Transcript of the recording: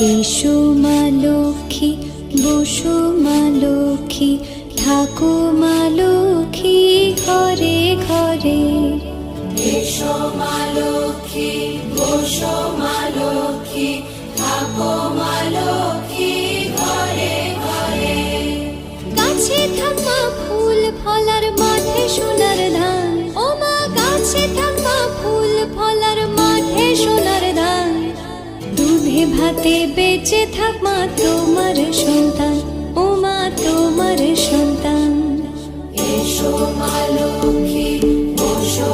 এসো মা লক্ষ্মী, বসো মা লক্ষ্মী, থাকো মা লক্ষ্মী ঘরে ঘরে। এসো মা লক্ষ্মী, বসো মা লক্ষ্মী, থাকো মা লক্ষ্মী ঘরে ঘরে। গাছে থাকা ফুল ফলার মাঠে সোনার ধান, ও মা গাছে থাকা ফুল ফলার মাঠে সোনার ধান। দুধে ভাতে বেঁচে থাক মা তোমার সন্তান, ও মা তোমার সন্তান। এসো মা লক্ষ্মী, বসো